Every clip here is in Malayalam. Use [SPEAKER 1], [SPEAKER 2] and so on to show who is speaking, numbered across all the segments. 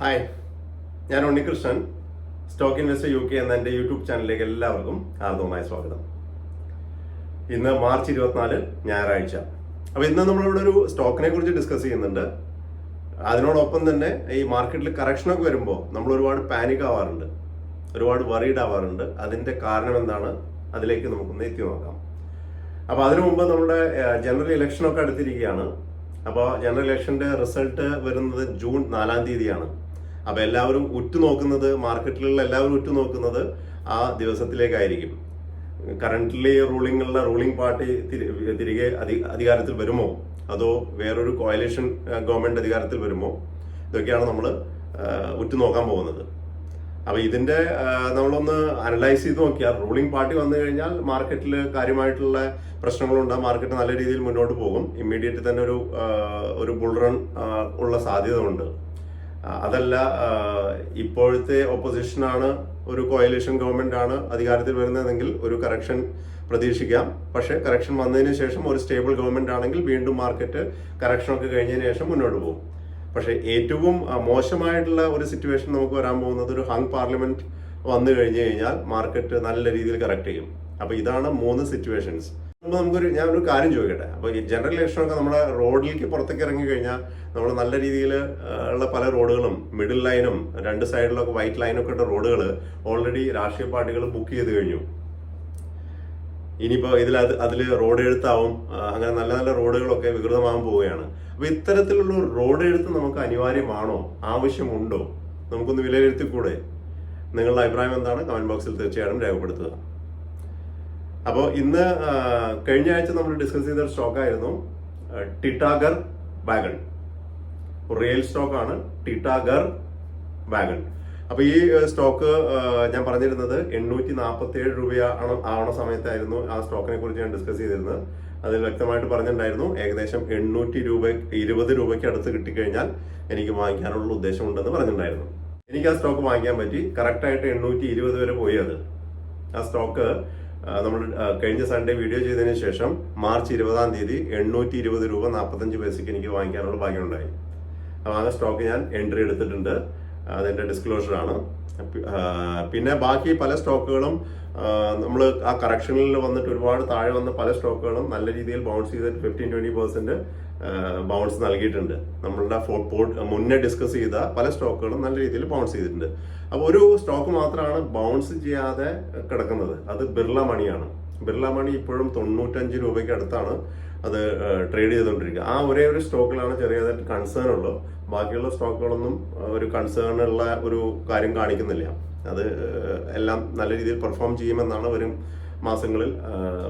[SPEAKER 1] ഹായ്, ഞാൻ ഉണ്ണികൃഷ്ണൻ. സ്റ്റോക്ക് ഇൻവെസ്റ്റർ UK എന്ന എൻ്റെ യൂട്യൂബ് ചാനലിലേക്ക് എല്ലാവർക്കും ഹാർദവമായ സ്വാഗതം. ഇന്ന് മാർച്ച് 24 ഞായറാഴ്ച. അപ്പോൾ ഇന്ന് നമ്മളിവിടെ ഒരു സ്റ്റോക്കിനെ കുറിച്ച് ഡിസ്കസ് ചെയ്യുന്നുണ്ട്. അതിനോടൊപ്പം തന്നെ ഈ മാർക്കറ്റിൽ കറക്ഷനൊക്കെ വരുമ്പോൾ നമ്മൾ ഒരുപാട് പാനിക് ആവാറുണ്ട്, ഒരുപാട് വറീഡ് ആവാറുണ്ട്. അതിൻ്റെ കാരണം എന്താണ്, അതിലേക്ക് നമുക്കൊന്ന് എത്തി നോക്കാം. അപ്പോൾ അതിനു മുമ്പ് നമ്മുടെ ജനറൽ ഇലക്ഷനൊക്കെ അടുത്തിരിക്കുകയാണ്. അപ്പോൾ ജനറൽ ഇലക്ഷൻ്റെ റിസൾട്ട് വരുന്നത് ജൂൺ 4-ാം തീയതിയാണ്. അപ്പോൾ എല്ലാവരും ഉറ്റുനോക്കുന്നത്, മാർക്കറ്റിലുള്ള എല്ലാവരും ഉറ്റുനോക്കുന്നത് ആ ദിവസത്തിലേക്കായിരിക്കും. കറന്റ്ലി റൂളിംഗ് പാർട്ടി തിരികെ അധികാരത്തിൽ വരുമോ, അതോ വേറൊരു കോയലേഷൻ ഗവൺമെന്റ് അധികാരത്തിൽ വരുമോ, ഇതൊക്കെയാണ് നമ്മൾ ഉറ്റുനോക്കാൻ പോകുന്നത്. അപ്പോൾ ഇതിന്റെ നമ്മളൊന്ന് അനലൈസ് ചെയ്ത് നോക്കിയാൽ, റൂളിംഗ് പാർട്ടി വന്നു കഴിഞ്ഞാൽ മാർക്കറ്റിൽ കാര്യമായിട്ടുള്ള പ്രശ്നങ്ങളുണ്ടാകും. മാർക്കറ്റ് നല്ല രീതിയിൽ മുന്നോട്ട് പോകും. ഇമ്മീഡിയറ്റ് തന്നെ ഒരു ബുൾ റൺ ഉള്ള സാധ്യത ഉണ്ട്. അതല്ല, ഇപ്പോഴത്തെ ഓപ്പോസിഷനാണ്, ഒരു കോയലേഷൻ ഗവൺമെന്റ് ആണ് അധികാരത്തിൽ വരുന്നതെങ്കിൽ ഒരു കറക്ഷൻ പ്രതീക്ഷിക്കാം. പക്ഷേ കറക്ഷൻ വന്നതിന് ശേഷം ഒരു സ്റ്റേബിൾ ഗവൺമെന്റ് ആണെങ്കിൽ വീണ്ടും മാർക്കറ്റ് കറക്ഷനൊക്കെ കഴിഞ്ഞതിന് ശേഷം മുന്നോട്ട് പോകും. പക്ഷേ ഏറ്റവും മോശമായിട്ടുള്ള ഒരു സിറ്റുവേഷൻ നമുക്ക് വരാൻ പോകുന്നത്, ഒരു ഹങ് പാർലമെന്റ് വന്നു കഴിഞ്ഞാൽ മാർക്കറ്റ് നല്ല രീതിയിൽ കറക്റ്റ് ചെയ്യും. അപ്പോൾ ഇതാണ് 3 സിറ്റുവേഷൻസ്. ഞാനൊരു കാര്യം ചോദിക്കട്ടെ. അപ്പോൾ ഈ ജനറൽ ഇലക്ഷനൊക്കെ നമ്മുടെ റോഡിലേക്ക് പുറത്തേക്ക് ഇറങ്ങി കഴിഞ്ഞാൽ നമ്മൾ നല്ല രീതിയിൽ ഉള്ള പല റോഡുകളും, മിഡിൽ ലൈനും 2 സൈഡിലൊക്കെ വൈറ്റ് ലൈനൊക്കെ ഇട്ട റോഡുകൾ ഓൾറെഡി രാഷ്ട്രീയ പാർട്ടികൾ ബുക്ക് ചെയ്ത് കഴിഞ്ഞു. ഇനിയിപ്പോൾ അതിൽ റോഡ് എഴുത്താവും, അങ്ങനെ നല്ല നല്ല റോഡുകളൊക്കെ വികൃതമാകാൻ പോവുകയാണ്. അപ്പോൾ ഇത്തരത്തിലുള്ള റോഡ് എഴുത്ത് നമുക്ക് അനിവാര്യമാണോ, ആവശ്യമുണ്ടോ, നമുക്കൊന്ന് വിലയിരുത്തിക്കൂടെ? നിങ്ങളുടെ അഭിപ്രായം എന്താണ്? കമന്റ് ബോക്സിൽ തീർച്ചയായിട്ടും രേഖപ്പെടുത്തുക. അപ്പോൾ ഇന്ന് കഴിഞ്ഞ ആഴ്ച നമ്മൾ ഡിസ്കസ് ചെയ്ത ഒരു സ്റ്റോക്കായിരുന്നു ടിറ്റാഗർ വാഗൺ. റിയൽ സ്റ്റോക്കാണ് ടിറ്റാഗർ വാഗൺ. അപ്പോൾ ഈ സ്റ്റോക്ക് ഞാൻ പറഞ്ഞിരുന്നത് 847 രൂപയാണ് ആവണ സമയത്തായിരുന്നു ആ സ്റ്റോക്കിനെ കുറിച്ച് ഞാൻ ഡിസ്കസ് ചെയ്തിരുന്നത്. അതിൽ വ്യക്തമായിട്ട് പറഞ്ഞിട്ടുണ്ടായിരുന്നു, ഏകദേശം 820 രൂപയ്ക്ക് അടുത്ത് കിട്ടിക്കഴിഞ്ഞാൽ എനിക്ക് വാങ്ങിക്കാനുള്ള ഉദ്ദേശമുണ്ടെന്ന് പറഞ്ഞിട്ടുണ്ടായിരുന്നു. എനിക്ക് ആ സ്റ്റോക്ക് വാങ്ങിക്കാൻ പറ്റി. കറക്റ്റായിട്ട് 820 വരെ പോയി. ആ സ്റ്റോക്ക് നമ്മൾ കഴിഞ്ഞ സൺഡേ വീഡിയോ ചെയ്തതിന് ശേഷം മാർച്ച് 20-ാം തീയതി 820 രൂപ 45 പൈസയ്ക്ക് എനിക്ക് വാങ്ങിക്കാനുള്ള ഭാഗ്യമുണ്ടായി. അപ്പോൾ ആ സ്റ്റോക്ക് ഞാൻ എൻട്രി എടുത്തിട്ടുണ്ട്. അതിൻ്റെ ഡിസ്ക്ലോഷറാണ്. പിന്നെ ബാക്കി പല സ്റ്റോക്കുകളും നമ്മൾ ആ കറക്ഷനിൽ വന്നിട്ട് ഒരുപാട് താഴെ വന്ന പല സ്റ്റോക്കുകളും നല്ല രീതിയിൽ ബൗൺസ് ചെയ്തിട്ട് 15-20% ബൗൺസ് നൽകിയിട്ടുണ്ട്. നമ്മളുടെ മുന്നേ ഡിസ്കസ് ചെയ്ത പല സ്റ്റോക്കുകളും നല്ല രീതിയിൽ ബൗൺസ് ചെയ്തിട്ടുണ്ട്. അപ്പോൾ ഒരു സ്റ്റോക്ക് മാത്രമാണ് ബൗൺസ് ചെയ്യാതെ കിടക്കുന്നത്, അത് ബിർള മണിയാണ്. ബിർള മണി ഇപ്പോഴും 95 രൂപയ്ക്ക് അടുത്താണ് അത് ട്രേഡ് ചെയ്തുകൊണ്ടിരിക്കുക. ആ ഒരേ ഒരു സ്റ്റോക്കിലാണ് ചെറിയതായിട്ട് കൺസേൺ ഉള്ളൂ. ബാക്കിയുള്ള സ്റ്റോക്കുകളൊന്നും ഒരു കൺസേൺ ഉള്ള ഒരു കാര്യം കാണിക്കുന്നില്ല. അത് എല്ലാം നല്ല രീതിയിൽ പെർഫോം ചെയ്യുമെന്നാണ്, വരും മാസങ്ങളിൽ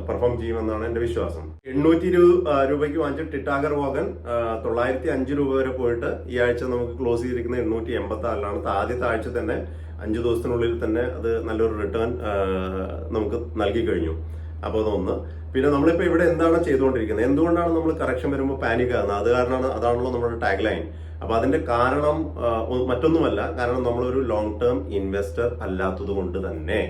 [SPEAKER 1] പെർഫോം ചെയ്യുമെന്നാണ് എൻ്റെ വിശ്വാസം. 820 രൂപയ്ക്ക് വാങ്ങിച്ച ടിറ്റാഗർ വാഗൺ 905 രൂപ വരെ പോയിട്ട് ഈ ആഴ്ച നമുക്ക് ക്ലോസ് ചെയ്തിരിക്കുന്നത് 886-ലാണ്. ആദ്യത്തെ ആഴ്ച തന്നെ 5 ദിവസത്തിനുള്ളിൽ തന്നെ അത് നല്ലൊരു റിട്ടേൺ നമുക്ക് നൽകി കഴിഞ്ഞു. അപ്പോൾ അതൊന്ന്. പിന്നെ നമ്മളിപ്പോൾ ഇവിടെ എന്താണ് ചെയ്തുകൊണ്ടിരിക്കുന്നത്, എന്തുകൊണ്ടാണ് നമ്മൾ കറക്ഷൻ വരുമ്പോൾ പാനിക് ആകുന്നത്? അതാണല്ലോ നമ്മുടെ ടാഗ് ലൈൻ. അപ്പോൾ അതിന്റെ കാരണം മറ്റൊന്നുമല്ല, കാരണം നമ്മളൊരു ലോങ് ടേം ഇൻവെസ്റ്റർ അല്ലാത്തത് കൊണ്ട് തന്നെ.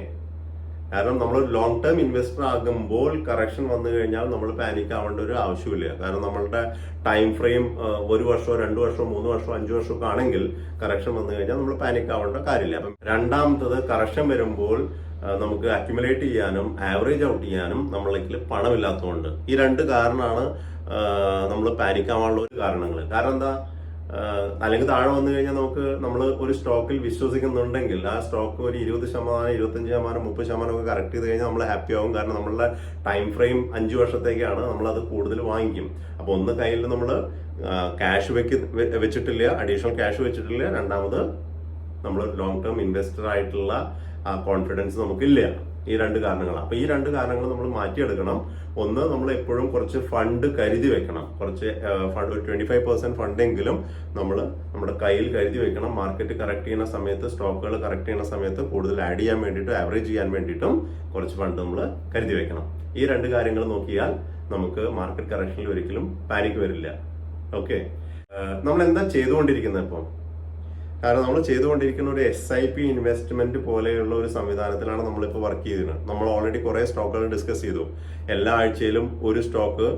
[SPEAKER 1] കാരണം നമ്മളൊരു ലോങ് ടേം ഇൻവെസ്റ്റർ ആകുമ്പോൾ കറക്ഷൻ വന്നു കഴിഞ്ഞാൽ നമ്മൾ പാനിക് ആവേണ്ട ഒരു ആവശ്യമില്ല. കാരണം നമ്മളുടെ ടൈം ഫ്രെയിം 1 വർഷമോ 2 വർഷമോ 3 വർഷമോ 5 വർഷമോ ഒക്കെ ആണെങ്കിൽ കറക്ഷൻ വന്നു കഴിഞ്ഞാൽ നമ്മൾ പാനിക് ആവേണ്ട കാര്യമില്ല. അപ്പം രണ്ടാമത്തത്, കറക്ഷൻ വരുമ്പോൾ നമുക്ക് അക്യുമുലേറ്റ് ചെയ്യാനും ആവറേജ് ഔട്ട് ചെയ്യാനും നമ്മളിൽ പണമില്ലാത്തതുകൊണ്ട്. ഈ 2 കാരണമാണ് നമ്മൾ പാനിക് ആവാനുള്ള ഒരു കാരണങ്ങൾ. കാരണം എന്താ, അല്ലെങ്കിൽ താഴെ വന്നു കഴിഞ്ഞാൽ നമ്മൾ ഒരു സ്റ്റോക്കിൽ വിശ്വസിക്കുന്നുണ്ടെങ്കിൽ ആ സ്റ്റോക്ക് ഒരു 20%, 25%, 30% ഒക്കെ കറക്റ്റ് ചെയ്ത് കഴിഞ്ഞാൽ നമ്മൾ ഹാപ്പി ആവും. കാരണം നമ്മളുടെ ടൈം ഫ്രെയിം 5 വർഷത്തേക്കാണ്, നമ്മളത് കൂടുതൽ വാങ്ങിക്കും. അപ്പോൾ ഒന്ന് കയ്യിൽ നമ്മൾ ക്യാഷ് വെച്ചിട്ടില്ല, അഡീഷണൽ ക്യാഷ് വെച്ചിട്ടില്ല. രണ്ടാമത് നമ്മൾ ലോങ് ടേം ഇൻവെസ്റ്റർ ആയിട്ടുള്ള ആ കോൺഫിഡൻസ് നമുക്കില്ല. ഈ 2 കാരണങ്ങളാണ്. അപ്പോൾ ഈ 2 കാരണങ്ങൾ നമ്മൾ മാറ്റിയെടുക്കണം. ഒന്ന്, നമ്മൾ എപ്പോഴും കുറച്ച് ഫണ്ട് കരുതി വെക്കണം. കുറച്ച് ഫണ്ട്, ഒരു 25% ഫണ്ടെങ്കിലും നമ്മൾ നമ്മുടെ കയ്യിൽ കരുതി വെക്കണം. മാർക്കറ്റ് കറക്റ്റ് ചെയ്യുന്ന സമയത്ത്, സ്റ്റോക്കുകൾ കറക്റ്റ് ചെയ്യുന്ന സമയത്ത് കൂടുതൽ ആഡ് ചെയ്യാൻ വേണ്ടിയിട്ടും ആവറേജ് ചെയ്യാൻ വേണ്ടിയിട്ടും കുറച്ച് ഫണ്ട് നമ്മൾ കരുതി വെക്കണം. ഈ 2 കാര്യങ്ങൾ നോക്കിയാൽ നമുക്ക് മാർക്കറ്റ് കറക്ഷനിൽ ഒരിക്കലും പാനിക് വരില്ല. ഓക്കെ, നമ്മൾ എന്താ ചെയ്തുകൊണ്ടിരിക്കുന്നത് ഇപ്പോൾ? കാരണം നമ്മൾ ചെയ്തുകൊണ്ടിരിക്കുന്ന ഒരു SIP ഇൻവെസ്റ്റ്മെന്റ് പോലെയുള്ള ഒരു സംവിധാനത്തിലാണ് നമ്മളിപ്പോൾ വർക്ക് ചെയ്തിരുന്നത്. നമ്മൾ ഓൾറെഡി കുറേ സ്റ്റോക്കുകൾ ഡിസ്കസ് ചെയ്തു. എല്ലാ ആഴ്ചയിലും ഒരു സ്റ്റോക്ക്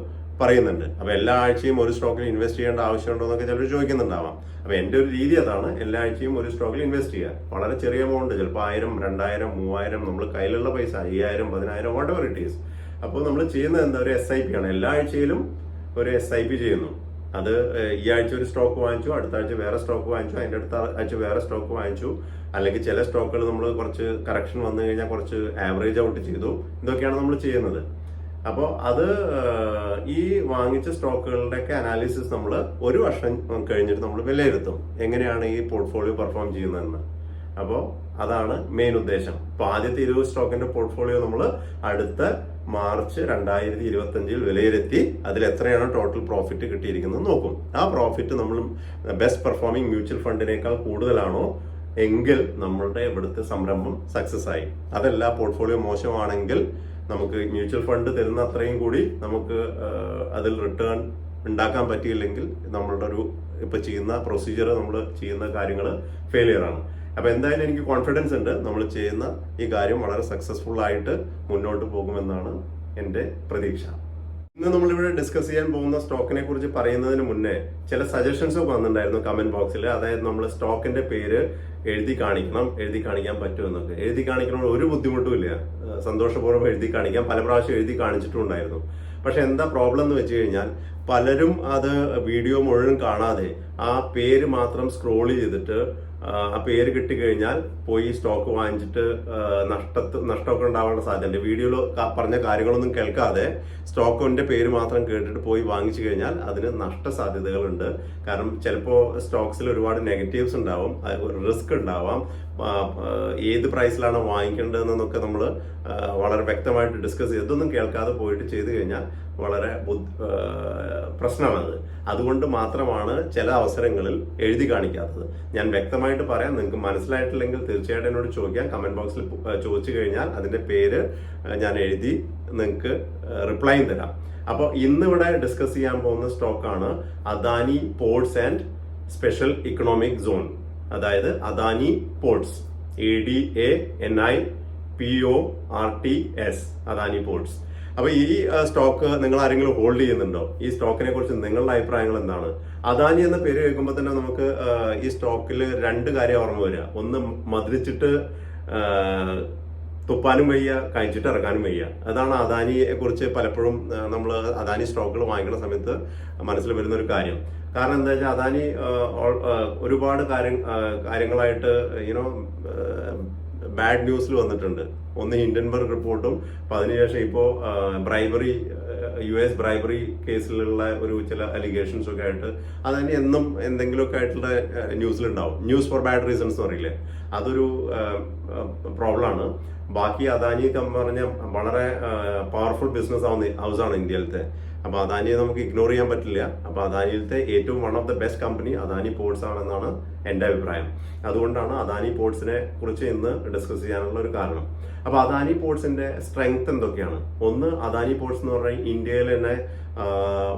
[SPEAKER 1] പറയുന്നുണ്ട്. അപ്പോൾ എല്ലാ ആഴ്ചയും ഒരു സ്റ്റോക്കിൽ ഇൻവെസ്റ്റ് ചെയ്യേണ്ട ആവശ്യമുണ്ടോ എന്നൊക്കെ ചിലർ ചോദിക്കുന്നുണ്ടാവാം. അപ്പോൾ എൻ്റെ ഒരു രീതി അതാണ്, എല്ലാ ആഴ്ചയും ഒരു സ്റ്റോക്കിൽ ഇൻവെസ്റ്റ് ചെയ്യുക. വളരെ ചെറിയ എമൗണ്ട്, ചിലപ്പോൾ 1000, 2000, 3000, നമ്മൾ കയ്യിലുള്ള പൈസ 5000, 10000, വാട്ട് എവർ ഇറ്റ് ഈസ്. അപ്പോൾ നമ്മൾ ചെയ്യുന്നത് എന്താ, ഒരു SIP ആണ്. എല്ലാ ആഴ്ചയിലും ഒരു SIP ചെയ്യുന്നു. അത് ഈ ആഴ്ച ഒരു സ്റ്റോക്ക് വാങ്ങിച്ചു, അടുത്ത ആഴ്ച വേറെ സ്റ്റോക്ക് വാങ്ങിച്ചു, അതിൻ്റെ അടുത്ത ആഴ്ച വേറെ സ്റ്റോക്ക് വാങ്ങിച്ചു, അല്ലെങ്കിൽ ചില സ്റ്റോക്കുകൾ നമ്മൾ കുറച്ച് കറക്ഷൻ വന്നു കഴിഞ്ഞാൽ കുറച്ച് ആവറേജ് ഔട്ട് ചെയ്തു. ഇതൊക്കെയാണ് നമ്മൾ ചെയ്യുന്നത്. അപ്പോൾ അത് ഈ വാങ്ങിച്ച സ്റ്റോക്കുകളുടെയൊക്കെ അനാലിസിസ് നമ്മൾ ഒരു വർഷം കഴിഞ്ഞിട്ട് നമ്മൾ വിലയിരുത്തും, എങ്ങനെയാണ് ഈ പോർട്ട്ഫോളിയോ പെർഫോം ചെയ്യുന്നതെന്ന്. അപ്പോൾ അതാണ് മെയിൻ ഉദ്ദേശം. ഇപ്പോൾ ആദ്യത്തെ 20 സ്റ്റോക്കിന്റെ പോർട്ട്ഫോളിയോ നമ്മൾ അടുത്ത മാർച്ച് 2025 വിലയിരുത്തി അതിൽ എത്രയാണ് ടോട്ടൽ പ്രോഫിറ്റ് കിട്ടിയിരിക്കുന്നത് നോക്കും. ആ പ്രോഫിറ്റ് നമ്മൾ ബെസ്റ്റ് പെർഫോമിംഗ് മ്യൂച്വൽ ഫണ്ടിനേക്കാൾ കൂടുതലാണോ എങ്കിൽ നമ്മളുടെ ഇവിടുത്തെ സംരംഭം സക്സസ് ആയി. അതല്ല, പോർട്ട്ഫോളിയോ മോശമാണെങ്കിൽ നമുക്ക് മ്യൂച്വൽ ഫണ്ട് തരുന്ന അത്രയും കൂടി നമുക്ക് അതിൽ റിട്ടേൺ ഉണ്ടാക്കാൻ പറ്റിയില്ലെങ്കിൽ നമ്മളുടെ ഒരു ഇപ്പൊ ചെയ്യുന്ന പ്രൊസീജിയർ, നമ്മൾ ചെയ്യുന്ന കാര്യങ്ങൾ ഫെയിലിയർ ആണ്. അപ്പൊ എന്തായാലും എനിക്ക് കോൺഫിഡൻസ് ഉണ്ട് നമ്മൾ ചെയ്യുന്ന ഈ കാര്യം വളരെ സക്സസ്ഫുൾ ആയിട്ട് മുന്നോട്ട് പോകുമെന്നാണ് എൻ്റെ പ്രതീക്ഷ. ഇന്ന് നമ്മളിവിടെ ഡിസ്കസ് ചെയ്യാൻ പോകുന്ന സ്റ്റോക്കിനെ കുറിച്ച് പറയുന്നതിന് മുന്നേ ചില സജഷൻസ് ഒക്കെ വന്നിട്ടുണ്ടായിരുന്നു കമന്റ് ബോക്സിൽ. അതായത് നമ്മൾ സ്റ്റോക്കിന്റെ പേര് എഴുതി കാണിക്കാൻ പറ്റുമെന്നൊക്കെ. എഴുതി കാണിക്കണം ഒരു ബുദ്ധിമുട്ടും ഇല്ല, സന്തോഷപൂർവ്വം എഴുതി കാണിക്കാം. പല പ്രാവശ്യം എഴുതി കാണിച്ചിട്ടുണ്ടായിരുന്നു. പക്ഷെ എന്താ പ്രോബ്ലം എന്ന് വെച്ച് കഴിഞ്ഞാൽ പലരും അത് വീഡിയോ മുഴുവൻ കാണാതെ ആ പേര് മാത്രം സ്ക്രോൾ ചെയ്തിട്ട് ആ പേര് കിട്ടിക്കഴിഞ്ഞാൽ പോയി സ്റ്റോക്ക് വാങ്ങിച്ചിട്ട് നഷ്ടമൊക്കെ ഉണ്ടാവാനുള്ള സാധ്യതയുണ്ട്. വീഡിയോയിൽ പറഞ്ഞ കാര്യങ്ങളൊന്നും കേൾക്കാതെ സ്റ്റോക്കിന്റെ പേര് മാത്രം കേട്ടിട്ട് പോയി വാങ്ങിച്ചു കഴിഞ്ഞാൽ അതിന് നഷ്ട സാധ്യതകളുണ്ട്. കാരണം ചിലപ്പോൾ സ്റ്റോക്സിൽ ഒരുപാട് നെഗറ്റീവ്സ് ഉണ്ടാവും, റിസ്ക് ഉണ്ടാവാം. ഏത് പ്രൈസിലാണ് വാങ്ങിക്കേണ്ടതെന്നൊക്കെ നമ്മൾ വളരെ വ്യക്തമായിട്ട് ഡിസ്കസ് ചെയ്ത് ഇതൊന്നും കേൾക്കാതെ പോയിട്ട് ചെയ്തു കഴിഞ്ഞാൽ വളരെ പ്രശ്നമാണത്. അതുകൊണ്ട് മാത്രമാണ് ചില അവസരങ്ങളിൽ എഴുതി കാണിക്കാത്തത്. ഞാൻ വ്യക്തമായിട്ട് പറയാം, നിങ്ങൾക്ക് മനസ്സിലായിട്ടില്ലെങ്കിൽ തീർച്ചയായിട്ടും എന്നോട് ചോദിക്കാം. കമന്റ് ബോക്സിൽ ചോദിച്ചു കഴിഞ്ഞാൽ അതിന്റെ പേര് ഞാൻ എഴുതി നിങ്ങൾക്ക് റിപ്ലൈയും തരാം. അപ്പോൾ ഇന്നിവിടെ ഡിസ്കസ് ചെയ്യാൻ പോകുന്ന സ്റ്റോക്കാണ് Adani ports and special economic zone, അതായത് Adani ports, ADANI PORTS, Adani ports. അപ്പൊ ഈ സ്റ്റോക്ക് നിങ്ങൾ ആരെങ്കിലും ഹോൾഡ് ചെയ്യുന്നുണ്ടോ? ഈ സ്റ്റോക്കിനെ കുറിച്ച് നിങ്ങളുടെ അഭിപ്രായങ്ങൾ എന്താണ്? അദാനി എന്ന പേര് കേൾക്കുമ്പോൾ തന്നെ നമുക്ക് ഈ സ്റ്റോക്കിൽ രണ്ട് കാര്യം ഓർമ്മ വരിക. ഒന്ന്, മദ്രിച്ചിട്ട് തുപ്പാനും വയ്യ, കഴിച്ചിട്ട് ഇറക്കാനും വയ്യ. അതാണ് അദാനിയെ കുറിച്ച് പലപ്പോഴും നമ്മൾ അദാനി സ്റ്റോക്കുകൾ വാങ്ങിക്കുന്ന സമയത്ത് മനസ്സിൽ വരുന്ന ഒരു കാര്യം. കാരണം എന്താ വെച്ചാൽ അദാനി ഒരുപാട് കാര്യങ്ങളായിട്ട് ബാഡ് ന്യൂസിൽ വന്നിട്ടുണ്ട്. ഒന്ന് ഹിൻഡൻബർഗ് റിപ്പോർട്ടും, അപ്പൊ അതിനുശേഷം ഇപ്പോൾ US ബ്രൈബറി കേസിലുള്ള ഒരു ചില അലിഗേഷൻസ് ഒക്കെ ആയിട്ട് അദാനി എന്നും എന്തെങ്കിലുമൊക്കെ ആയിട്ടുള്ള ന്യൂസിലുണ്ടാവും. ന്യൂസ് ഫോർ ബാഡ് റീസൺസ് എന്ന് പറയില്ലേ, അതൊരു പ്രോബ്ലമാണ്. ബാക്കി അദാനി പറഞ്ഞ വളരെ പവർഫുൾ ബിസിനസ് ഹൗസാണ് ഇന്ത്യയിലത്തെ. അപ്പൊ അദാനിയെ നമുക്ക് ഇഗ്നോർ ചെയ്യാൻ പറ്റില്ല. അപ്പൊ അദാനിയിലത്തെ ഏറ്റവും one of the best company Adani ports ആണെന്നാണ് എൻ്റെ അഭിപ്രായം. അതുകൊണ്ടാണ് അദാനി പോർട്സിനെ കുറിച്ച് ഇന്ന് ഡിസ്കസ് ചെയ്യാനുള്ള ഒരു കാരണം. അപ്പൊ അദാനി പോർട്സിന്റെ സ്ട്രെങ്ത് എന്തൊക്കെയാണ്? ഒന്ന്, അദാനി പോർട്സ് എന്ന് പറഞ്ഞാൽ ഇന്ത്യയിൽ തന്നെ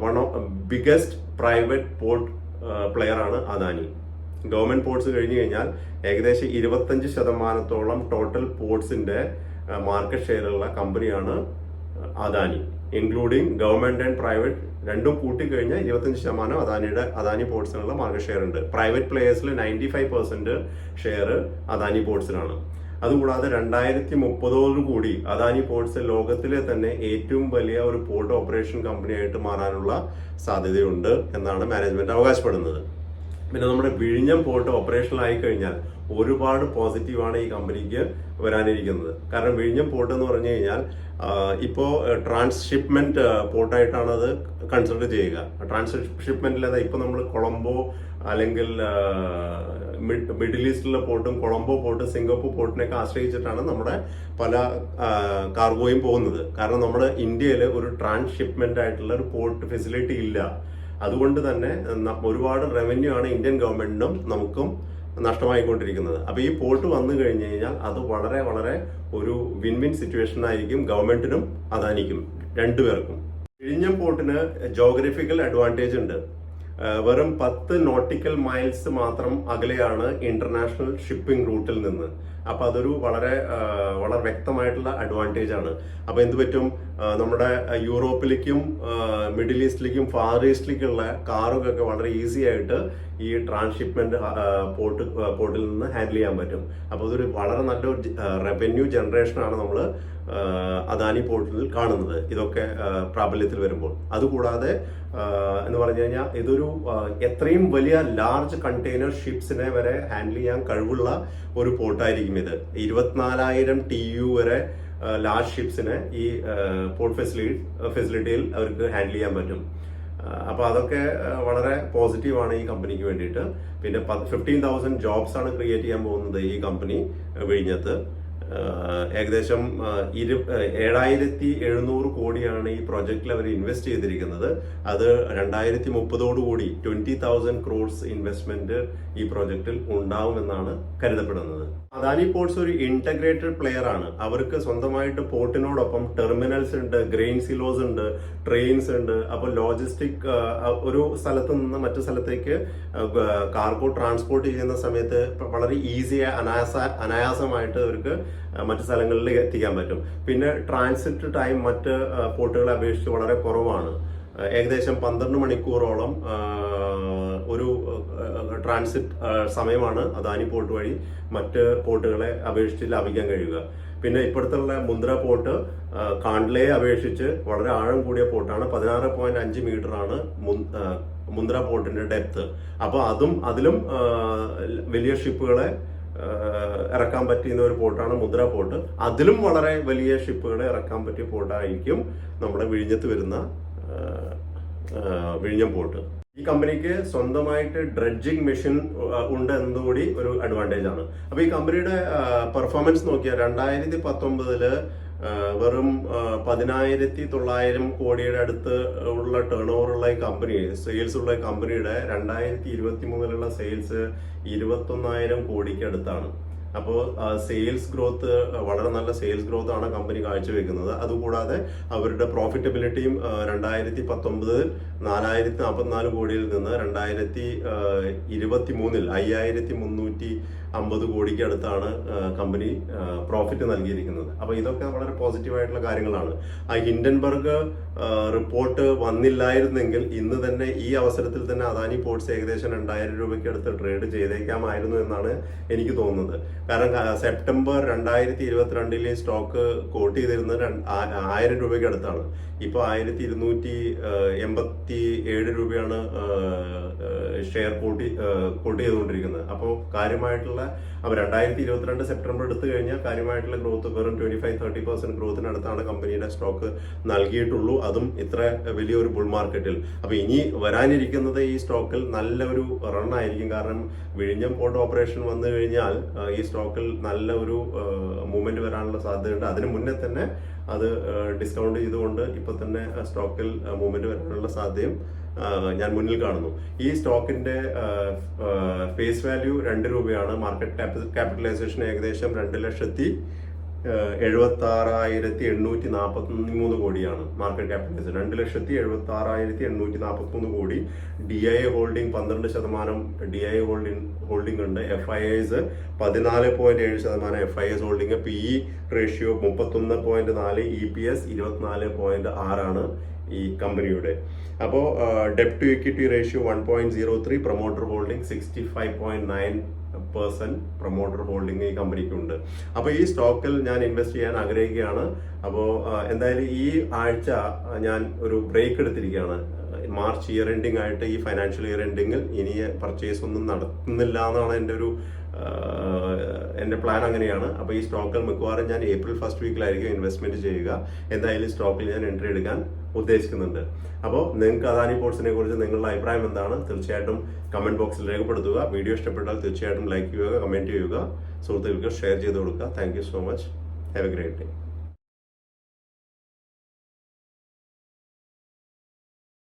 [SPEAKER 1] one of biggest private port player ആണ് അദാനി. ഗവൺമെന്റ് പോർട്സ് കഴിഞ്ഞു കഴിഞ്ഞാൽ ഏകദേശം 25% ടോട്ടൽ പോർട്സിന്റെ മാർക്കറ്റ് ഷെയറുള്ള കമ്പനിയാണ് Adani, including government and private രണ്ടും കൂട്ടിക്കഴിഞ്ഞാൽ 25% അദാനി പോർട്സിനുള്ള മാർക്കറ്റ് ഷെയർ ഉണ്ട്. പ്രൈവറ്റ് പ്ലേയേഴ്സിൽ 95% ഷെയർ അദാനി പോർട്സിനാണ്. അതുകൂടാതെ 2030 കൂടി അദാനി പോർട്സ് ലോകത്തിലെ തന്നെ ഏറ്റവും വലിയ ഒരു പോർട്ട് ഓപ്പറേഷൻ കമ്പനിയായിട്ട് മാറാനുള്ള സാധ്യതയുണ്ട് എന്നാണ് മാനേജ്മെന്റ് അവകാശപ്പെടുന്നത്. പിന്നെ നമ്മുടെ വിഴിഞ്ഞം പോർട്ട് ഓപ്പറേഷണൽ ആയി കഴിഞ്ഞാൽ ഒരുപാട് പോസിറ്റീവാണ് ഈ കമ്പനിക്ക് വരാനിരിക്കുന്നത്. കാരണം വിഴിഞ്ഞം പോർട്ട് എന്ന് പറഞ്ഞു കഴിഞ്ഞാൽ ഇപ്പോൾ ട്രാൻസ്ഷിപ്മെന്റ് പോർട്ടായിട്ടാണ് അത് കൺസിഡർ ചെയ്യുക. ട്രാൻസ്ഷിപ്മെന്റിൽ അതായത് ഇപ്പൊ നമ്മൾ കൊളംബോ അല്ലെങ്കിൽ മിഡിൽ ഈസ്റ്റിലെ പോർട്ടും കൊളംബോ പോർട്ട്, സിംഗപ്പൂർ പോർട്ടിനെയൊക്കെ ആശ്രയിച്ചിട്ടാണ് നമ്മുടെ പല കാർഗോയും പോകുന്നത്. കാരണം നമ്മുടെ ഇന്ത്യയിൽ ഒരു ട്രാൻസ്ഷിപ്മെന്റ് ആയിട്ടുള്ള ഒരു പോർട്ട് ഫെസിലിറ്റി ഇല്ല. അതുകൊണ്ട് തന്നെ ഒരുപാട് റവന്യൂ ആണ് ഇന്ത്യൻ ഗവൺമെന്റിനും നമുക്കും നഷ്ടമായിക്കൊണ്ടിരിക്കുന്നത്. അപ്പൊ ഈ പോർട്ട് വന്നു കഴിഞ്ഞു കഴിഞ്ഞാൽ അത് വളരെ വളരെ ഒരു വിൻ വിൻ സിറ്റുവേഷൻ ആയിരിക്കും ഗവൺമെന്റിനും അദാനിക്കും രണ്ടുപേർക്കും. വിഴിഞ്ഞം പോർട്ടിന് ജോഗ്രഫിക്കൽ അഡ്വാൻറ്റേജ് ഉണ്ട്. വെറും 10 നോട്ടിക്കൽ മൈൽസ് മാത്രം അകലെയാണ് ഇന്റർനാഷണൽ ഷിപ്പിംഗ് റൂട്ടിൽ നിന്ന്. അപ്പൊ അതൊരു വളരെ വളരെ വ്യക്തമായിട്ടുള്ള അഡ്വാൻറ്റേജ് ആണ്. അപ്പൊ എന്ത് പറ്റും, നമ്മുടെ യൂറോപ്പിലേക്കും മിഡിൽ ഈസ്റ്റിലേക്കും ഫാർ ഈസ്റ്റിലേക്കുള്ള കാറുകളൊക്കെ വളരെ ഈസി ആയിട്ട് ഈ ട്രാൻസ്ഷിപ്മെന്റ് പോർട്ടിൽ നിന്ന് ഹാൻഡിൽ ചെയ്യാൻ പറ്റും. അപ്പോൾ ഇതൊരു വളരെ നല്ലൊരു റവന്യൂ ജനറേഷനാണ് നമ്മൾ അദാനി പോർട്ടിൽ കാണുന്നത്, ഇതൊക്കെ പ്രാബല്യത്തിൽ വരുമ്പോൾ. അതുകൂടാതെ എന്ന് പറഞ്ഞു കഴിഞ്ഞാൽ ഇതൊരു എത്രയും വലിയ ലാർജ് കണ്ടെയ്നർ ഷിപ്സിനെ വരെ ഹാൻഡിൽ ചെയ്യാൻ കഴിവുള്ള ഒരു പോർട്ടായിരിക്കും ഇത്. 24,000 TU വരെ ലാർജ് ഷിപ്സിനെ ഈ പോർട്ട് ഫെസിലിറ്റിയിൽ അവർക്ക് ഹാൻഡിൽ ചെയ്യാൻ പറ്റും. അപ്പോൾ അതൊക്കെ വളരെ പോസിറ്റീവാണ് ഈ കമ്പനിക്ക് വേണ്ടിയിട്ട്. പിന്നെ 15,000 ജോബ്സ് ആണ് ക്രിയേറ്റ് ചെയ്യാൻ പോകുന്നത് ഈ കമ്പനി വിഴിഞ്ഞത്ത്. ഏകദേശം 7,700 കോടിയാണ് ഈ പ്രൊജക്റ്റിൽ അവർ ഇൻവെസ്റ്റ് ചെയ്തിരിക്കുന്നത്. അത് 2030 20,000 crores ഇൻവെസ്റ്റ്മെന്റ് ഈ പ്രൊജക്റ്റിൽ ഉണ്ടാവുമെന്നാണ് കരുതപ്പെടുന്നത്. അദാനി പോർട്സ് ഒരു ഇന്റഗ്രേറ്റഡ് പ്ലെയർ ആണ്. അവർക്ക് സ്വന്തമായിട്ട് പോർട്ടിനോടൊപ്പം ടെർമിനൽസ് ഉണ്ട്, ഗ്രെയിൻ സിലോസ് ഉണ്ട്, ട്രെയിൻസ് ഉണ്ട്. അപ്പോൾ ലോജിസ്റ്റിക് ഒരു സ്ഥലത്ത് നിന്ന് മറ്റു സ്ഥലത്തേക്ക് കാർഗോ ട്രാൻസ്പോർട്ട് ചെയ്യുന്ന സമയത്ത് വളരെ അനായാസമായിട്ട് അവർക്ക് മറ്റു സ്ഥലങ്ങളിൽ എത്തിക്കാൻ പറ്റും. പിന്നെ ട്രാൻസിറ്റ് ടൈം മറ്റ് പോർട്ടുകളെ അപേക്ഷിച്ച് വളരെ കുറവാണ്. ഏകദേശം 12 മണിക്കൂറോളം ഒരു ട്രാൻസിറ്റ് സമയമാണ് അദാനി പോർട്ട് വഴി മറ്റ് പോർട്ടുകളെ അപേക്ഷിച്ച് ലാഭിക്കാൻ കഴിയുക. പിന്നെ ഇപ്പോഴത്തുള്ള മുന്ദ്ര പോർട്ട് കാണ്ട്ലയെ അപേക്ഷിച്ച് വളരെ ആഴം കൂടിയ പോർട്ടാണ്. 16.5 മീറ്ററാണ് മുന്ദ്ര പോർട്ടിന്റെ ഡെപ്ത്. അപ്പോൾ അതിലും വലിയ ഷിപ്പുകളെ ഇറക്കാൻ പറ്റുന്ന ഒരു പോർട്ടാണ് മുന്ദ്ര പോർട്ട്. അതിലും വളരെ വലിയ ഷിപ്പുകളെ ഇറക്കാൻ പറ്റിയ പോർട്ടായിരിക്കും നമ്മുടെ വിഴിഞ്ഞത്ത് വരുന്ന വിഴിഞ്ഞം പോർട്ട്. ഈ കമ്പനിക്ക് സ്വന്തമായിട്ട് ഡ്രഡ്ജിങ് മെഷീൻ ഉണ്ട് എന്നതുകൂടി ഒരു അഡ്വാൻറ്റേജ് ആണ്. അപ്പൊ ഈ കമ്പനിയുടെ പെർഫോമൻസ് നോക്കിയാൽ 2019 വെറും 10,900 കോടിയുടെ അടുത്ത് ഉള്ള ടേൺ ഓവർ ഉള്ള ഈ കമ്പനി, സെയിൽസ് ഉള്ള കമ്പനിയുടെ 2023 സെയിൽസ് 21,000 കോടിക്ക് അടുത്താണ്. അപ്പോൾ സെയിൽസ് ഗ്രോത്ത്, വളരെ നല്ല സെയിൽസ് ഗ്രോത്ത് ആണ് കമ്പനി കാഴ്ചവെക്കുന്നത്. അതുകൂടാതെ അവരുടെ പ്രോഫിറ്റബിലിറ്റിയും 2019 444 കോടിയിൽ നിന്ന് 2023 5,350 കോടിക്ക് അടുത്താണ് കമ്പനി പ്രോഫിറ്റ് നൽകിയിരിക്കുന്നത്. അപ്പോൾ ഇതൊക്കെ വളരെ പോസിറ്റീവായിട്ടുള്ള കാര്യങ്ങളാണ്. ആ ഹിൻഡൻബർഗ് റിപ്പോർട്ട് വന്നില്ലായിരുന്നെങ്കിൽ ഇന്ന് തന്നെ ഈ അവസരത്തിൽ തന്നെ അദാനി പോർട്സ് ഏകദേശം 2,000 രൂപയ്ക്ക് അടുത്ത് ട്രേഡ് ചെയ്തേക്കാമായിരുന്നു എന്നാണ് എനിക്ക് തോന്നുന്നത്. കാരണം സെപ്റ്റംബർ 2022 സ്റ്റോക്ക് കോട്ട് ചെയ്തിരുന്നത് 1,000 രൂപയ്ക്ക് അടുത്താണ്. ഇപ്പോൾ 1,287 രൂപയാണ് ഷെയർ കോട്ട് ചെയ്തുകൊണ്ടിരിക്കുന്നത്. അപ്പോൾ കാര്യമായിട്ടുള്ള 2022 സെപ്റ്റംബർ എടുത്തു കഴിഞ്ഞാൽ കാര്യമായിട്ടുള്ള ഗ്രോത്ത് വെറും 25-30% ഗ്രോത്തിനടുത്താണ് കമ്പനിയുടെ സ്റ്റോക്ക് നൽകിയിട്ടുള്ളൂ. അതും ഇത്ര വലിയൊരു ബുൾ മാർക്കറ്റിൽ. അപ്പൊ ഇനി വരാനിരിക്കുന്നത് ഈ സ്റ്റോക്കിൽ നല്ലൊരു റൺ ആയിരിക്കും. കാരണം വിഴിഞ്ഞം പോർട്ട് ഓപ്പറേഷൻ വന്നു കഴിഞ്ഞാൽ ഈ സ്റ്റോക്കിൽ നല്ല ഒരു മൂവ്മെന്റ് വരാനുള്ള സാധ്യതയുണ്ട്. അതിന് മുന്നേ തന്നെ അത് ഡിസ്കൗണ്ട് ചെയ്തുകൊണ്ട് ഇപ്പൊ തന്നെ സ്റ്റോക്കിൽ മൂവ്മെന്റ് വരാനുള്ള സാധ്യതയും ഞാൻ മുന്നിൽ കാണുന്നു. ഈ സ്റ്റോക്കിന്റെ ഫേസ് വാല്യൂ 2 രൂപയാണ്. മാർക്കറ്റ് ക്യാപിറ്റലൈസേഷൻ ഏകദേശം 2,76,843 കോടിയാണ് മാർക്കറ്റ് ക്യാപിറ്റലൈസേഷൻ. 2,76,843 കോടി. DIA ഹോൾഡിംഗ് 12% DIA ഹോൾഡിംഗ് ഉണ്ട്. FIIs 14.7% FIIs holding. PE ratio 31.4, EPS 24.6 ഈ കമ്പനിയുടെ. അപ്പോൾ ഡെപ്റ്റ് to equity ratio 1.03, promoter holding 65.9% promoter holding ഈ കമ്പനിക്കുണ്ട്. അപ്പോൾ ഈ സ്റ്റോക്കിൽ ഞാൻ ഇൻവെസ്റ്റ് ചെയ്യാൻ ആഗ്രഹിക്കുകയാണ്. അപ്പോൾ എന്തായാലും ഈ ആഴ്ച ഞാൻ ഒരു ബ്രേക്ക് എടുത്തിരിക്കുകയാണ്. മാർച്ച് ഇയർ എൻഡിങ് ആയിട്ട് ഈ ഫൈനാൻഷ്യൽ ഇയർ എൻഡിങ്ങിൽ ഇനി പർച്ചേസ് ഒന്നും നടത്തുന്നില്ല എന്നാണ് എൻ്റെ പ്ലാൻ അങ്ങനെയാണ്. അപ്പോൾ ഈ സ്റ്റോക്കിൽ മിക്കവാറും ഞാൻ April 1st വീക്കിലായിരിക്കും ഇൻവെസ്റ്റ്മെന്റ് ചെയ്യുക. എന്തായാലും സ്റ്റോക്കിൽ ഞാൻ എൻട്രി എടുക്കാൻ ഉദ്ദേശിക്കുന്നുണ്ട്. അപ്പോൾ നിങ്ങൾക്ക് അദാനി പോർട്സിനെ കുറിച്ച് നിങ്ങളുടെ അഭിപ്രായം എന്താണ് തീർച്ചയായിട്ടും കമന്റ് ബോക്സിൽ രേഖപ്പെടുത്തുക. വീഡിയോ ഇഷ്ടപ്പെട്ടാൽ തീർച്ചയായിട്ടും ലൈക്ക് ചെയ്യുക, കമന്റ് ചെയ്യുക, സുഹൃത്തുക്കൾക്ക് ഷെയർ ചെയ്ത് കൊടുക്കുക. Thank you so much. Have A great day.